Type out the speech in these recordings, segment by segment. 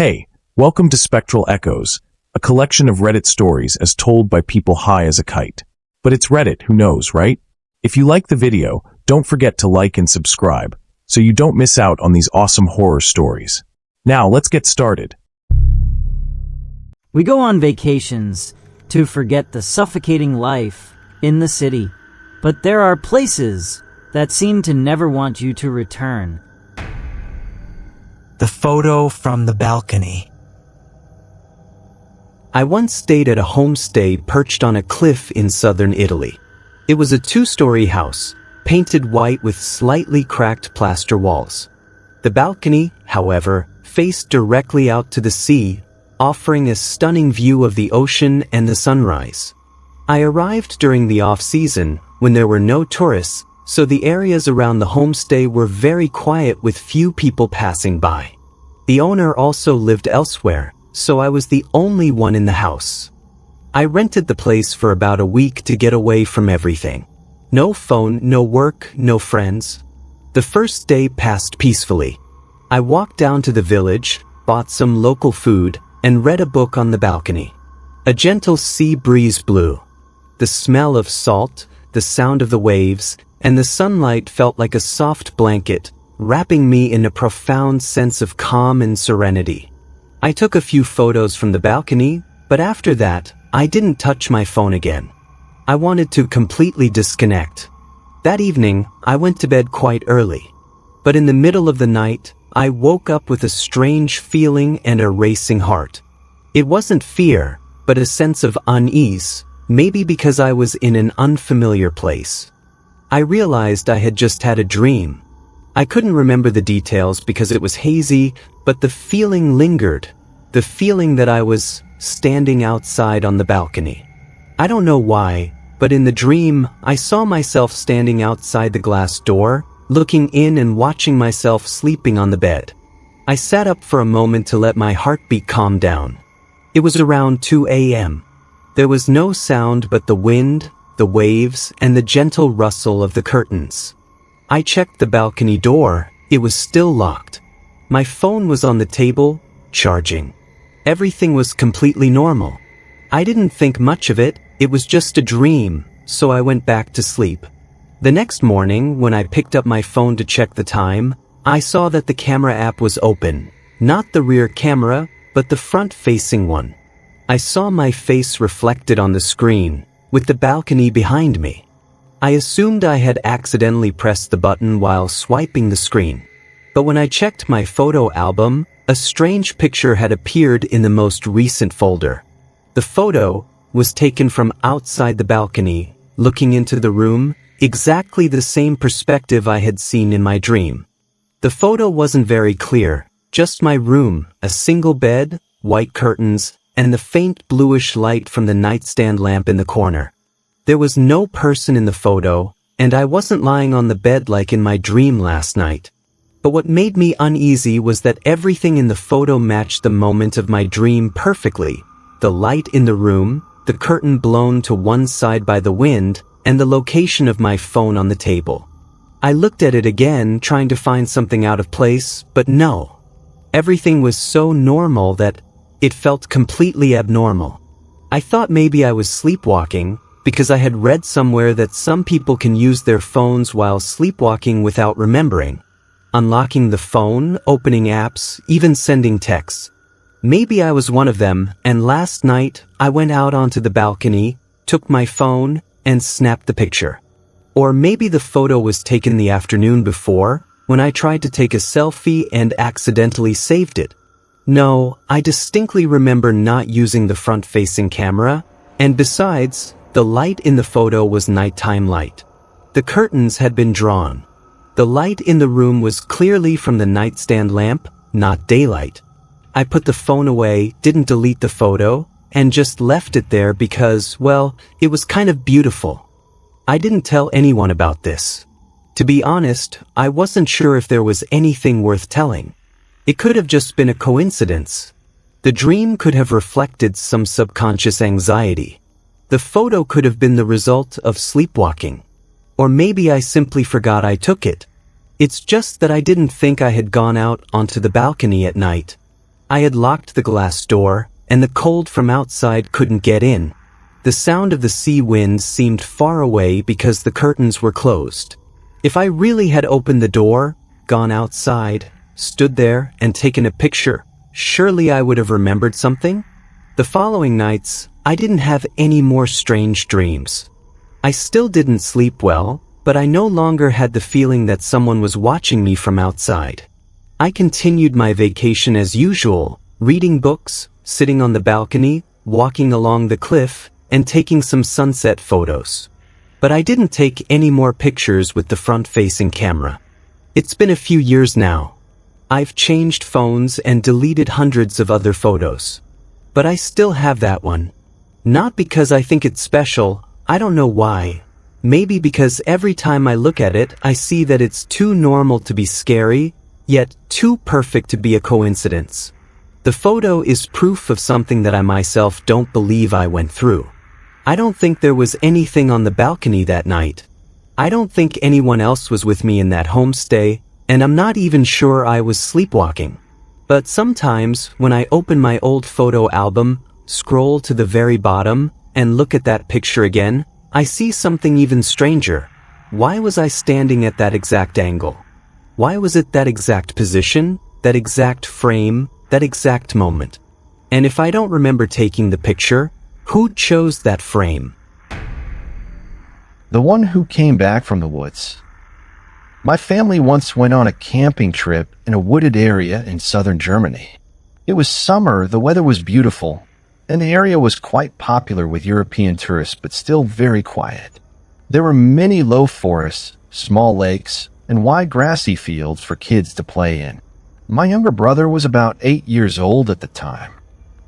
Hey, welcome to Spectral Echoes, a collection of Reddit stories as told by people high as a kite. But it's Reddit, who knows, right? If you like the video, don't forget to like and subscribe, so you don't miss out on these awesome horror stories. Now, let's get started. We go on vacations to forget the suffocating life in the city. But there are places that seem to never want you to return. The photo from the balcony. I once stayed at a homestay perched on a cliff in southern Italy. It was a two-story house, painted white with slightly cracked plaster walls. The balcony, however, faced directly out to the sea, offering a stunning view of the ocean and the sunrise. I arrived during the off-season, when there were no tourists, so the areas around the homestay were very quiet with few people passing by. The owner also lived elsewhere, so I was the only one in the house. I rented the place for about a week to get away from everything. No phone, no work, no friends. The first day passed peacefully. I walked down to the village, bought some local food, and read a book on the balcony. A gentle sea breeze blew. The smell of salt, the sound of the waves, and the sunlight felt like a soft blanket, wrapping me in a profound sense of calm and serenity. I took a few photos from the balcony, but after that, I didn't touch my phone again. I wanted to completely disconnect. That evening, I went to bed quite early. But in the middle of the night, I woke up with a strange feeling and a racing heart. It wasn't fear, but a sense of unease, maybe because I was in an unfamiliar place. I realized I had just had a dream. I couldn't remember the details because it was hazy, but the feeling lingered. The feeling that I was standing outside on the balcony. I don't know why, but in the dream, I saw myself standing outside the glass door, looking in and watching myself sleeping on the bed. I sat up for a moment to let my heartbeat calm down. It was around 2 a.m. There was no sound but the wind, the waves, and the gentle rustle of the curtains. I checked the balcony door. It was still locked. My phone was on the table, charging. Everything was completely normal. I didn't think much of it. It was just a dream, so I went back to sleep. The next morning, when I picked up my phone to check the time, I saw that the camera app was open. Not the rear camera, but the front-facing one. I saw my face reflected on the screen, with the balcony behind me. I assumed I had accidentally pressed the button while swiping the screen. But when I checked my photo album, a strange picture had appeared in the most recent folder. The photo was taken from outside the balcony, looking into the room, exactly the same perspective I had seen in my dream. The photo wasn't very clear, just my room, a single bed, white curtains, and the faint bluish light from the nightstand lamp in the corner. There was no person in the photo, and I wasn't lying on the bed like in my dream last night. But what made me uneasy was that everything in the photo matched the moment of my dream perfectly. The light in the room, the curtain blown to one side by the wind, and the location of my phone on the table. I looked at it again, trying to find something out of place, but no. Everything was so normal that it felt completely abnormal. I thought maybe I was sleepwalking, because I had read somewhere that some people can use their phones while sleepwalking without remembering. Unlocking the phone, opening apps, even sending texts. Maybe I was one of them, and last night I went out onto the balcony, took my phone, and snapped the picture. Or maybe the photo was taken the afternoon before, when I tried to take a selfie and accidentally saved it. No, I distinctly remember not using the front-facing camera, and besides, the light in the photo was nighttime light. The curtains had been drawn. The light in the room was clearly from the nightstand lamp, not daylight. I put the phone away, didn't delete the photo, and just left it there because, well, it was kind of beautiful. I didn't tell anyone about this. To be honest, I wasn't sure if there was anything worth telling. It could have just been a coincidence. The dream could have reflected some subconscious anxiety. The photo could have been the result of sleepwalking. Or maybe I simply forgot I took it. It's just that I didn't think I had gone out onto the balcony at night. I had locked the glass door, and the cold from outside couldn't get in. The sound of the sea winds seemed far away because the curtains were closed. If I really had opened the door, gone outside, stood there, and taken a picture, surely I would have remembered something? The following nights, I didn't have any more strange dreams. I still didn't sleep well, but I no longer had the feeling that someone was watching me from outside. I continued my vacation as usual, reading books, sitting on the balcony, walking along the cliff, and taking some sunset photos. But I didn't take any more pictures with the front-facing camera. It's been a few years now. I've changed phones and deleted hundreds of other photos. But I still have that one. Not because I think it's special, I don't know why. Maybe because every time I look at it, I see that it's too normal to be scary, yet too perfect to be a coincidence. The photo is proof of something that I myself don't believe I went through. I don't think there was anything on the balcony that night. I don't think anyone else was with me in that homestay, and I'm not even sure I was sleepwalking. But sometimes, when I open my old photo album, scroll to the very bottom, and look at that picture again, I see something even stranger. Why was I standing at that exact angle? Why was it that exact position, that exact frame, that exact moment? And if I don't remember taking the picture, who chose that frame? The one who came back from the woods. My family once went on a camping trip in a wooded area in southern Germany. It was summer, the weather was beautiful, and the area was quite popular with European tourists, but still very quiet. There were many low forests, small lakes, and wide grassy fields for kids to play in. My younger brother was about 8 years old at the time.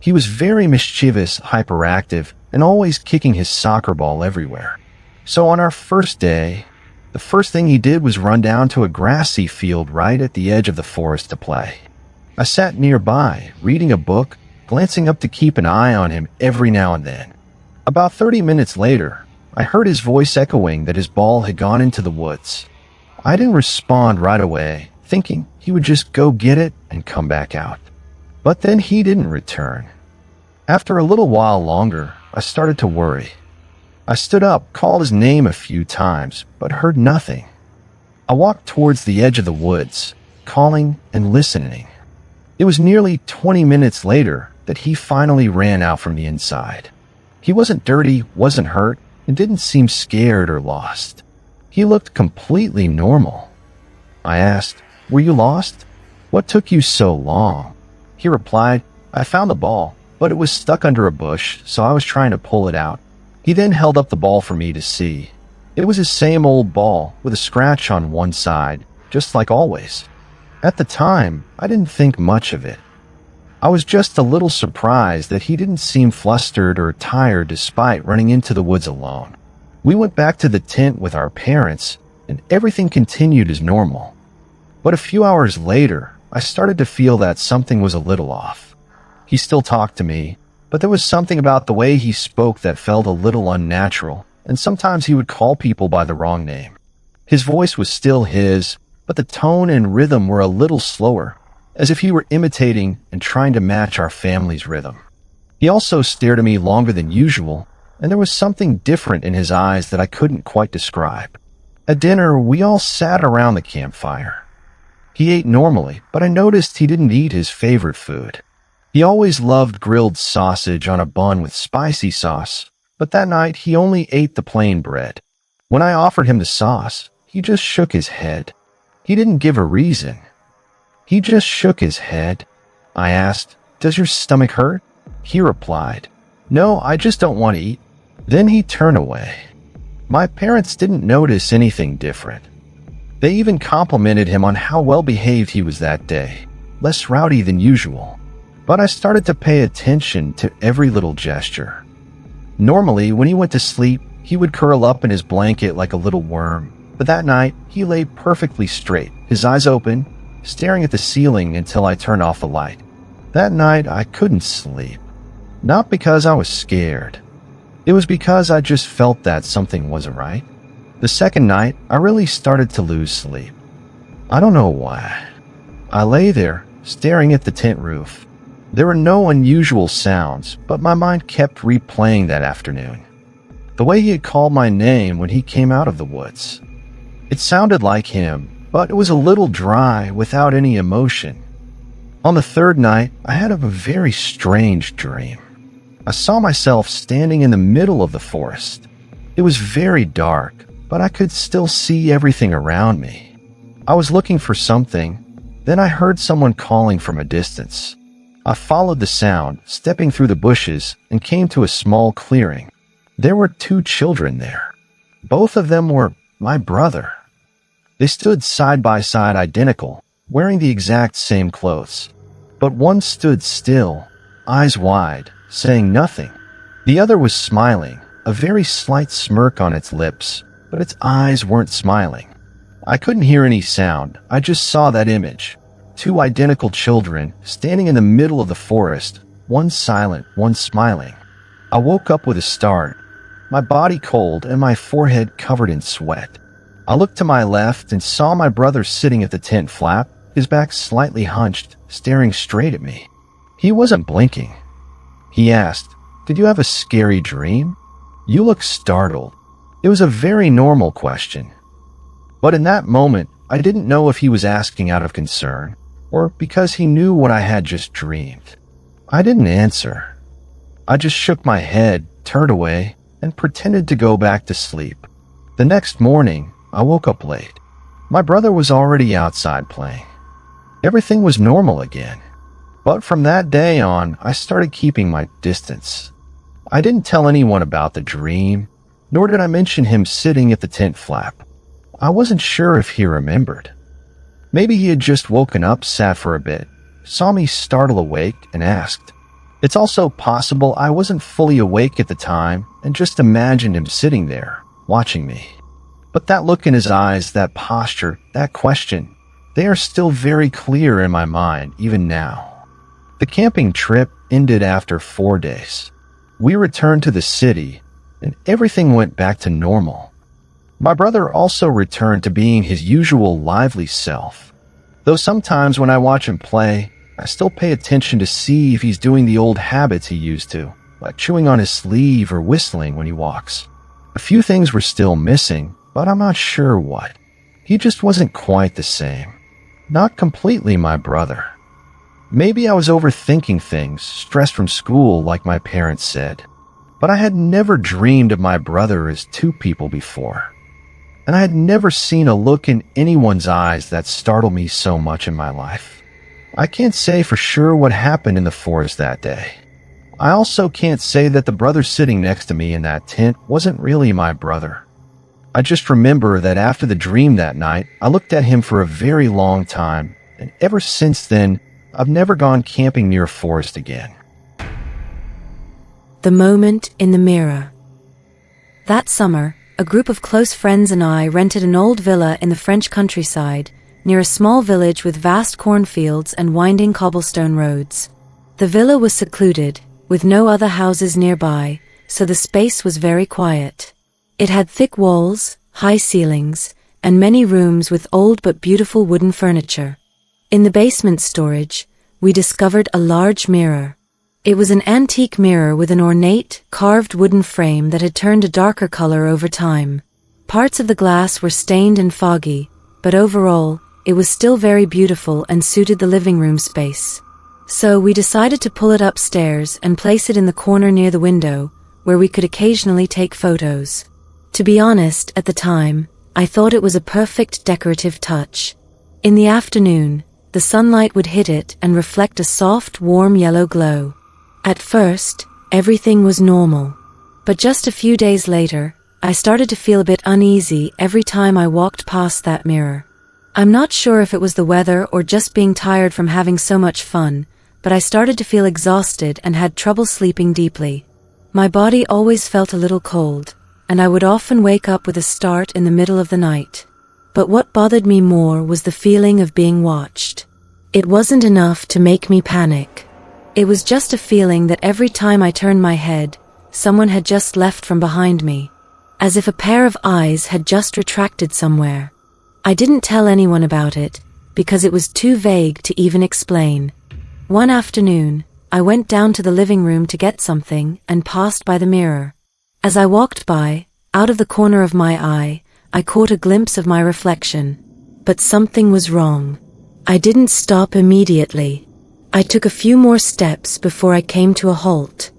He was very mischievous, hyperactive, and always kicking his soccer ball everywhere. So on our first day, the first thing he did was run down to a grassy field right at the edge of the forest to play. I sat nearby, reading a book, glancing up to keep an eye on him every now and then. About 30 minutes later, I heard his voice echoing that his ball had gone into the woods. I didn't respond right away, thinking he would just go get it and come back out. But then he didn't return. After a little while longer, I started to worry. I stood up, called his name a few times, but heard nothing. I walked towards the edge of the woods, calling and listening. It was nearly 20 minutes later that he finally ran out from the inside. He wasn't dirty, wasn't hurt, and didn't seem scared or lost. He looked completely normal. I asked, "Were you lost? What took you so long?" He replied, "I found the ball, but it was stuck under a bush, so I was trying to pull it out." He then held up the ball for me to see. It was his same old ball with a scratch on one side, just like always. At the time, I didn't think much of it. I was just a little surprised that he didn't seem flustered or tired despite running into the woods alone. We went back to the tent with our parents, and everything continued as normal. But a few hours later, I started to feel that something was a little off. He still talked to me, but there was something about the way he spoke that felt a little unnatural, and sometimes he would call people by the wrong name. His voice was still his, but the tone and rhythm were a little slower, as if he were imitating and trying to match our family's rhythm. He also stared at me longer than usual, and there was something different in his eyes that I couldn't quite describe. At dinner, we all sat around the campfire. He ate normally, but I noticed he didn't eat his favorite food. He always loved grilled sausage on a bun with spicy sauce, but that night he only ate the plain bread. When I offered him the sauce, he just shook his head. He didn't give a reason. He just shook his head. I asked, "Does your stomach hurt?" He replied, "No, I just don't want to eat." Then he turned away. My parents didn't notice anything different. They even complimented him on how well behaved he was that day, less rowdy than usual. But I started to pay attention to every little gesture. Normally, when he went to sleep, he would curl up in his blanket like a little worm. But that night, he lay perfectly straight, his eyes open, staring at the ceiling until I turned off the light. That night, I couldn't sleep. Not because I was scared. It was because I just felt that something wasn't right. The second night, I really started to lose sleep. I don't know why. I lay there, staring at the tent roof. There were no unusual sounds, but my mind kept replaying that afternoon. The way he had called my name when he came out of the woods. It sounded like him, but it was a little dry without any emotion. On the third night, I had a very strange dream. I saw myself standing in the middle of the forest. It was very dark, but I could still see everything around me. I was looking for something, then I heard someone calling from a distance. I followed the sound, stepping through the bushes, and came to a small clearing. There were 2 children there. Both of them were my brother. They stood side by side identical, wearing the exact same clothes. But one stood still, eyes wide, saying nothing. The other was smiling, a very slight smirk on its lips, but its eyes weren't smiling. I couldn't hear any sound, I just saw that image. 2 identical children standing in the middle of the forest, one silent, one smiling. I woke up with a start, my body cold and my forehead covered in sweat. I looked to my left and saw my brother sitting at the tent flap, his back slightly hunched, staring straight at me. He wasn't blinking. He asked, "Did you have a scary dream? You look startled." It was a very normal question. But in that moment, I didn't know if he was asking out of concern or because he knew what I had just dreamed. I didn't answer. I just shook my head, turned away, and pretended to go back to sleep. The next morning, I woke up late. My brother was already outside playing. Everything was normal again. But from that day on, I started keeping my distance. I didn't tell anyone about the dream, nor did I mention him sitting at the tent flap. I wasn't sure if he remembered. Maybe he had just woken up, sat for a bit, saw me startle awake, and asked. It's also possible I wasn't fully awake at the time and just imagined him sitting there, watching me. But that look in his eyes, that posture, that question, they are still very clear in my mind, even now. The camping trip ended after 4 days. We returned to the city, and everything went back to normal. My brother also returned to being his usual lively self. Though sometimes when I watch him play, I still pay attention to see if he's doing the old habits he used to, like chewing on his sleeve or whistling when he walks. A few things were still missing, but I'm not sure what. He just wasn't quite the same. Not completely my brother. Maybe I was overthinking things, stressed from school like my parents said. But I had never dreamed of my brother as 2 people before. And I had never seen a look in anyone's eyes that startled me so much in my life. I can't say for sure what happened in the forest that day. I also can't say that the brother sitting next to me in that tent wasn't really my brother. I just remember that after the dream that night, I looked at him for a very long time, and ever since then, I've never gone camping near a forest again. The moment in the mirror. That summer, a group of close friends and I rented an old villa in the French countryside, near a small village with vast cornfields and winding cobblestone roads. The villa was secluded, with no other houses nearby, so the space was very quiet. It had thick walls, high ceilings, and many rooms with old but beautiful wooden furniture. In the basement storage, we discovered a large mirror. It was an antique mirror with an ornate, carved wooden frame that had turned a darker color over time. Parts of the glass were stained and foggy, but overall, it was still very beautiful and suited the living room space. So we decided to pull it upstairs and place it in the corner near the window, where we could occasionally take photos. To be honest, at the time, I thought it was a perfect decorative touch. In the afternoon, the sunlight would hit it and reflect a soft, warm yellow glow. At first, everything was normal. But just a few days later, I started to feel a bit uneasy every time I walked past that mirror. I'm not sure if it was the weather or just being tired from having so much fun, but I started to feel exhausted and had trouble sleeping deeply. My body always felt a little cold, and I would often wake up with a start in the middle of the night. But what bothered me more was the feeling of being watched. It wasn't enough to make me panic. It was just a feeling that every time I turned my head, someone had just left from behind me, as if a pair of eyes had just retracted somewhere. I didn't tell anyone about it, because it was too vague to even explain. One afternoon, I went down to the living room to get something and passed by the mirror. As I walked by, out of the corner of my eye, I caught a glimpse of my reflection. But something was wrong. I didn't stop immediately. I took a few more steps before I came to a halt.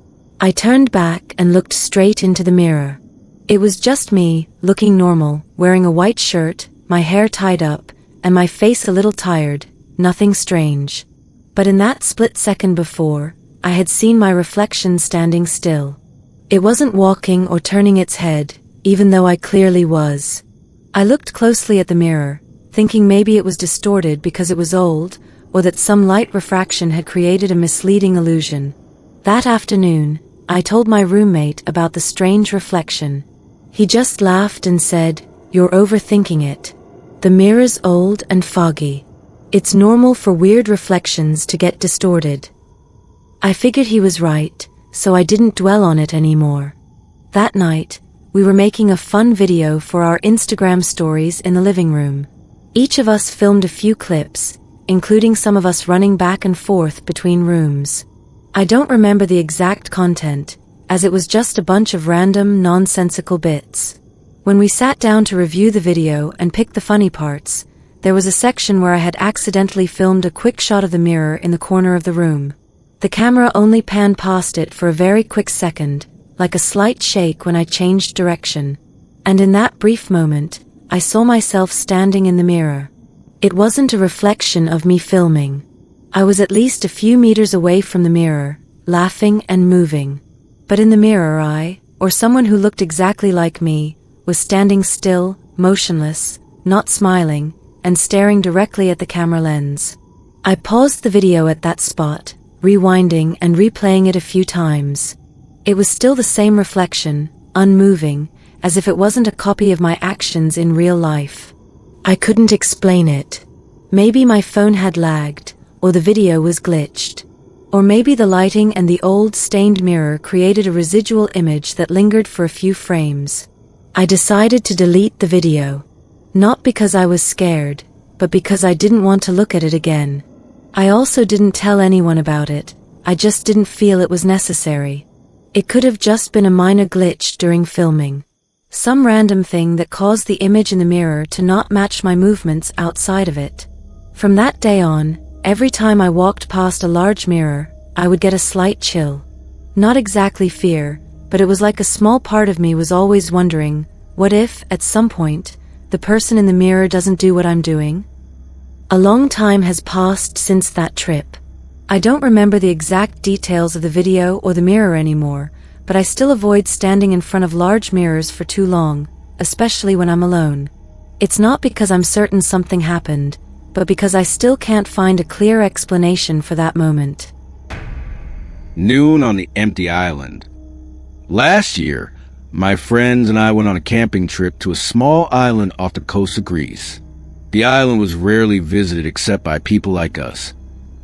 I turned back and looked straight into the mirror. It was just me, looking normal, wearing a white shirt, my hair tied up, and my face a little tired, nothing strange. But in that split second before, I had seen my reflection standing still. It wasn't walking or turning its head, even though I clearly was. I looked closely at the mirror, thinking maybe it was distorted because it was old, or that some light refraction had created a misleading illusion. That afternoon, I told my roommate about the strange reflection. He just laughed and said, "You're overthinking it. The mirror's old and foggy. It's normal for weird reflections to get distorted." I figured he was right, so I didn't dwell on it anymore. That night, we were making a fun video for our Instagram stories in the living room. Each of us filmed a few clips, including some of us running back and forth between rooms. I don't remember the exact content, as it was just a bunch of random, nonsensical bits. When we sat down to review the video and pick the funny parts, there was a section where I had accidentally filmed a quick shot of the mirror in the corner of the room. The camera only panned past it for a very quick second, like a slight shake when I changed direction. And in that brief moment, I saw myself standing in the mirror. It wasn't a reflection of me filming. I was at least a few meters away from the mirror, laughing and moving. But in the mirror or someone who looked exactly like me, was standing still, motionless, not smiling, and staring directly at the camera lens. I paused the video at that spot, rewinding and replaying it a few times. It was still the same reflection, unmoving, as if it wasn't a copy of my actions in real life. I couldn't explain it. Maybe my phone had lagged, or the video was glitched. Or maybe the lighting and the old stained mirror created a residual image that lingered for a few frames. I decided to delete the video. Not because I was scared, but because I didn't want to look at it again. I also didn't tell anyone about it. I just didn't feel it was necessary. It could have just been a minor glitch during filming. Some random thing that caused the image in the mirror to not match my movements outside of it. From that day on, every time I walked past a large mirror, I would get a slight chill. Not exactly fear, but it was like a small part of me was always wondering, what if, at some point, the person in the mirror doesn't do what I'm doing? A long time has passed since that trip. I don't remember the exact details of the video or the mirror anymore, but I still avoid standing in front of large mirrors for too long, especially when I'm alone. It's not because I'm certain something happened, but because I still can't find a clear explanation for that moment. Noon on the empty island. Last year, my friends and I went on a camping trip to a small island off the coast of Greece. The island was rarely visited except by people like us,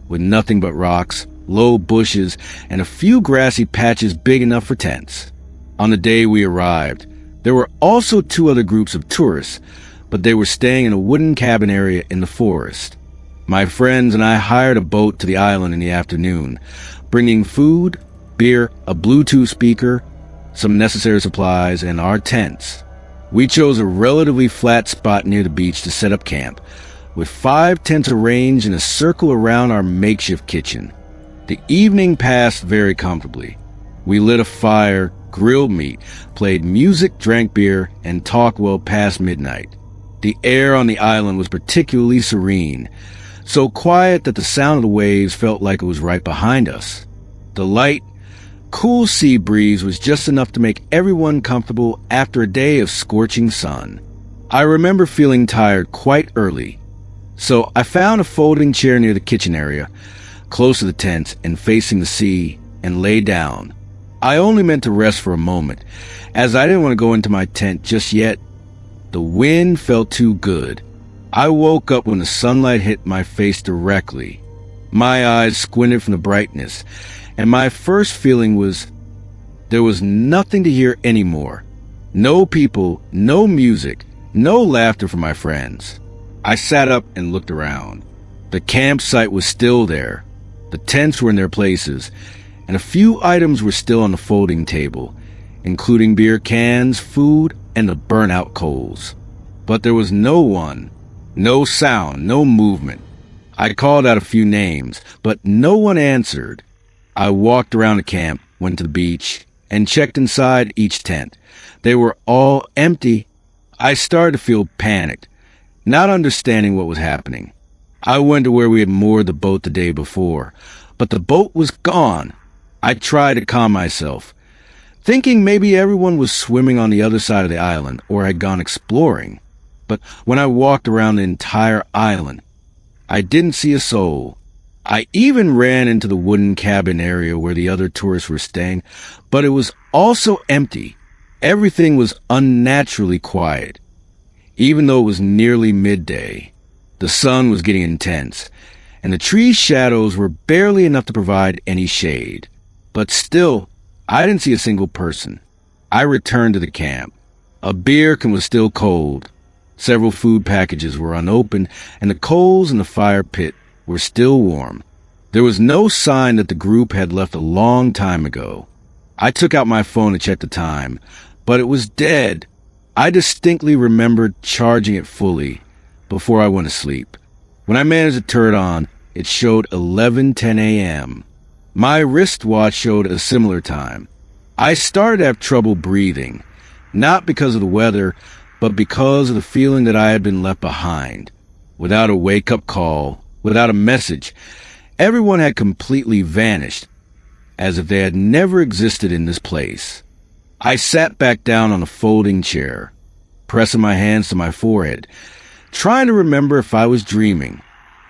with nothing but rocks, low bushes, and a few grassy patches big enough for tents. On the day we arrived, there were also two other groups of tourists, but they were staying in a wooden cabin area in the forest. My friends and I hired a boat to the island in the afternoon, bringing food, beer, a Bluetooth speaker, some necessary supplies, and our tents. We chose a relatively flat spot near the beach to set up camp, with 5 tents arranged in a circle around our makeshift kitchen. The evening passed very comfortably. We lit a fire, grilled meat, played music, drank beer, and talked well past midnight. The air on the island was particularly serene, so quiet that the sound of the waves felt like it was right behind us. The light, cool sea breeze was just enough to make everyone comfortable after a day of scorching sun. I remember feeling tired quite early, so I found a folding chair near the kitchen area, close to the tent and facing the sea, and lay down. I only meant to rest for a moment, as I didn't want to go into my tent just yet. The wind felt too good. I woke up when the sunlight hit my face directly. My eyes squinted from the brightness, and my first feeling was there was nothing to hear anymore. No people, no music, no laughter from my friends. I sat up and looked around. The campsite was still there, The tents were in their places, and a few items were still on the folding table, including beer cans, food, and the burnt-out coals. But there was no one, no sound, no movement. I called out a few names, but no one answered. I walked around the camp, went to the beach, and checked inside each tent. They were all empty. I started to feel panicked, not understanding what was happening. I went to where we had moored the boat the day before, but the boat was gone. I tried to calm myself, thinking maybe everyone was swimming on the other side of the island or had gone exploring. But when I walked around the entire island, I didn't see a soul. I even ran into the wooden cabin area where the other tourists were staying, but it was also empty. Everything was unnaturally quiet. Even though it was nearly midday, the sun was getting intense, and the tree's shadows were barely enough to provide any shade. But still, I didn't see a single person. I returned to the camp. A beer can was still cold. Several food packages were unopened, and the coals in the fire pit were still warm. There was no sign that the group had left a long time ago. I took out my phone to check the time, but it was dead. I distinctly remembered charging it fully before I went to sleep. When I managed to turn it on, it showed 11:10 a.m. My wristwatch showed a similar time. I started to have trouble breathing, not because of the weather, but because of the feeling that I had been left behind. Without a wake-up call, without a message, everyone had completely vanished, as if they had never existed in this place. I sat back down on a folding chair, pressing my hands to my forehead, trying to remember if I was dreaming.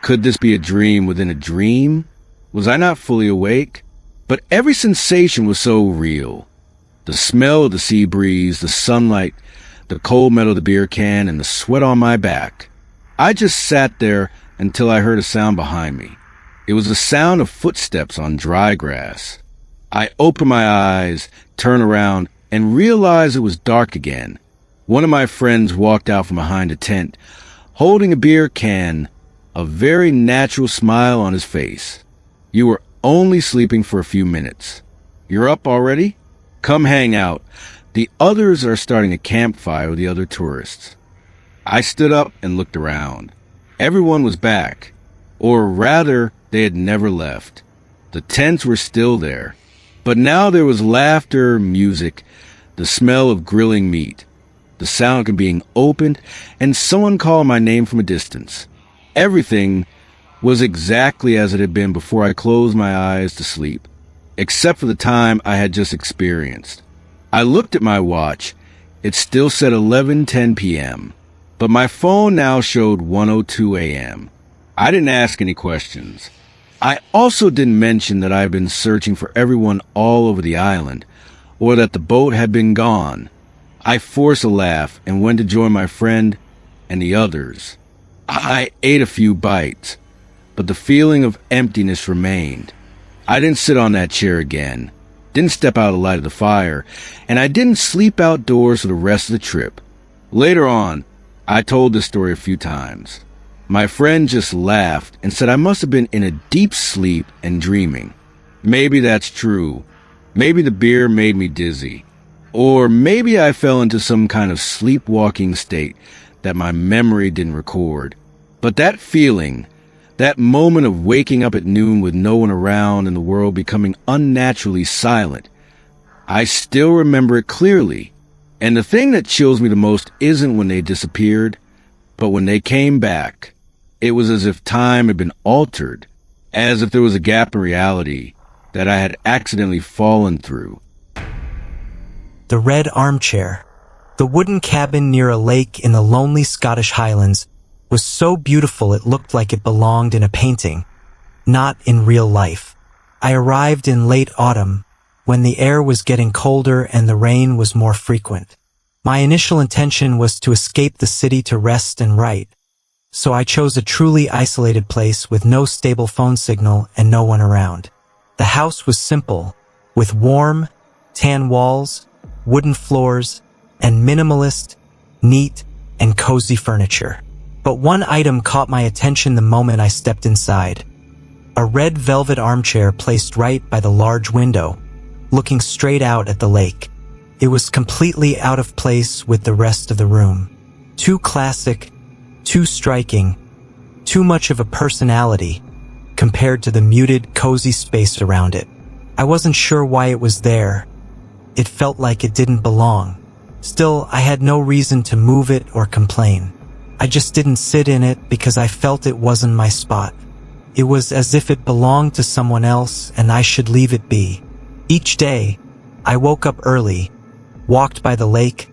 Could this be a dream within a dream? Was I not fully awake? But every sensation was so real. The smell of the sea breeze, the sunlight, the cold metal of the beer can, and the sweat on my back. I just sat there until I heard a sound behind me. It was the sound of footsteps on dry grass. I opened my eyes, turned around, and realized it was dark again. One of my friends walked out from behind a tent, holding a beer can, a very natural smile on his face. "You were only sleeping for a few minutes. You're up already? Come hang out. The others are starting a campfire with the other tourists." I stood up and looked around. Everyone was back, or rather, they had never left. The tents were still there, but now there was laughter, music, the smell of grilling meat, the sound of being opened, and someone called my name from a distance. Everything was exactly as it had been before I closed my eyes to sleep, except for the time I had just experienced. I looked at my watch. It still said 11:10 p.m., but my phone now showed 1:02 a.m. I didn't ask any questions. I also didn't mention that I had been searching for everyone all over the island, or that the boat had been gone. I forced a laugh and went to join my friend and the others. I ate a few bites, but the feeling of emptiness remained. I didn't sit on that chair again, didn't step out of the light of the fire, and I didn't sleep outdoors for the rest of the trip. Later on, I told this story a few times. My friend just laughed and said I must have been in a deep sleep and dreaming. Maybe that's true. Maybe the beer made me dizzy. Or maybe I fell into some kind of sleepwalking state that my memory didn't record. But that feeling, that moment of waking up at noon with no one around and the world becoming unnaturally silent, I still remember it clearly. And the thing that chills me the most isn't when they disappeared, but when they came back. It was as if time had been altered, as if there was a gap in reality that I had accidentally fallen through. The red armchair. The wooden cabin near a lake in the lonely Scottish Highlands was so beautiful it looked like it belonged in a painting, not in real life. I arrived in late autumn, when the air was getting colder and the rain was more frequent. My initial intention was to escape the city to rest and write, so I chose a truly isolated place with no stable phone signal and no one around. The house was simple, with warm, tan walls, wooden floors, and minimalist, neat, and cozy furniture. But one item caught my attention the moment I stepped inside. a red velvet armchair placed right by the large window, looking straight out at the lake. It was completely out of place with the rest of the room. Too classic, too striking, too much of a personality compared to the muted, cozy space around it. I wasn't sure why it was there. It felt like it didn't belong. Still, I had no reason to move it or complain. I just didn't sit in it because I felt it wasn't my spot. It was as if it belonged to someone else and I should leave it be. Each day, I woke up early, walked by the lake,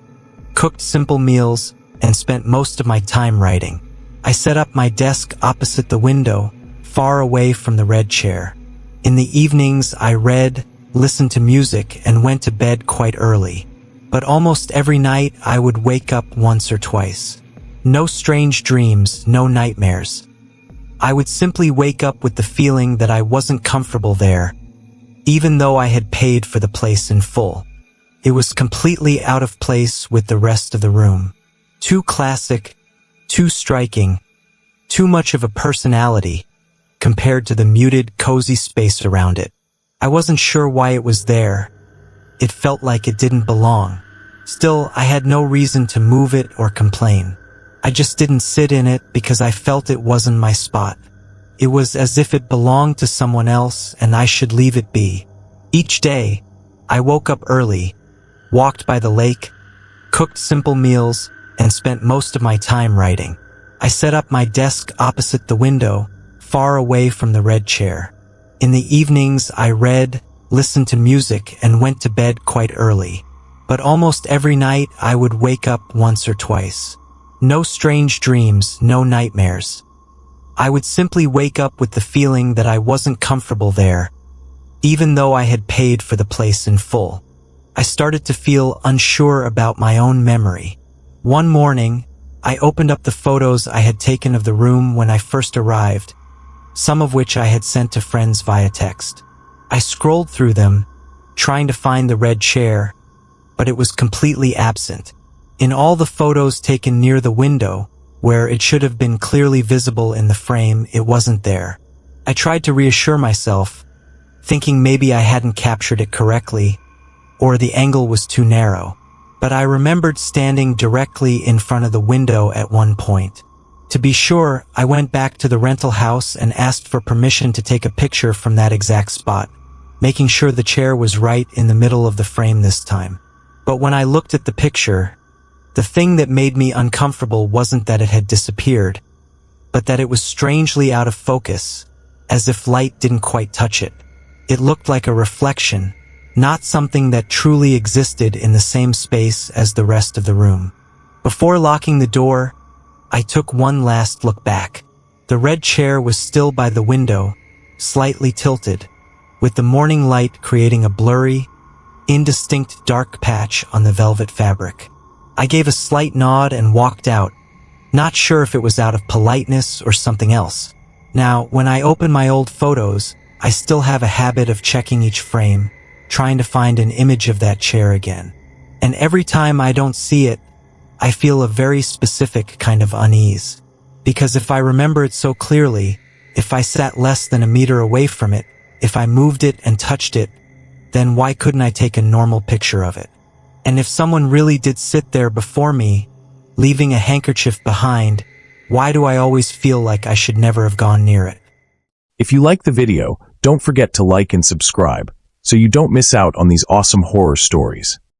cooked simple meals, and spent most of my time writing. I set up my desk opposite the window, far away from the red chair. In the evenings, I read, listened to music, and went to bed quite early. But almost every night, I would wake up once or twice. No strange dreams, no nightmares. I would simply wake up with the feeling that I wasn't comfortable there, even though I had paid for the place in full. It was completely out of place with the rest of the room. Too classic, too striking, too much of a personality compared to the muted, cozy space around it. I wasn't sure why it was there. It felt like it didn't belong. Still, I had no reason to move it or complain. I just didn't sit in it because I felt it wasn't my spot. It was as if it belonged to someone else and I should leave it be. Each day, I woke up early, walked by the lake, cooked simple meals, and spent most of my time writing. I set up my desk opposite the window, far away from the red chair. In the evenings, I read, listened to music, and went to bed quite early. But almost every night, I would wake up once or twice. No strange dreams, no nightmares. I would simply wake up with the feeling that I wasn't comfortable there, even though I had paid for the place in full. I started to feel unsure about my own memory. One morning, I opened up the photos I had taken of the room when I first arrived, some of which I had sent to friends via text. I scrolled through them, trying to find the red chair, but it was completely absent. In all the photos taken near the window, where it should have been clearly visible in the frame, it wasn't there. I tried to reassure myself, thinking maybe I hadn't captured it correctly, or the angle was too narrow. But I remembered standing directly in front of the window at one point. To be sure, I went back to the rental house and asked for permission to take a picture from that exact spot, making sure the chair was right in the middle of the frame this time. But when I looked at the picture, the thing that made me uncomfortable wasn't that it had disappeared, but that it was strangely out of focus, as if light didn't quite touch it. It looked like a reflection, not something that truly existed in the same space as the rest of the room. Before locking the door, I took one last look back. The red chair was still by the window, slightly tilted, with the morning light creating a blurry, indistinct dark patch on the velvet fabric. I gave a slight nod and walked out, not sure if it was out of politeness or something else. Now, when I open my old photos, I still have a habit of checking each frame, trying to find an image of that chair again. And every time I don't see it, I feel a very specific kind of unease. Because if I remember it so clearly, if I sat less than a meter away from it, if I moved it and touched it, then why couldn't I take a normal picture of it? And if someone really did sit there before me, leaving a handkerchief behind, why do I always feel like I should never have gone near it? If you like the video, don't forget to like and subscribe, so you don't miss out on these awesome horror stories.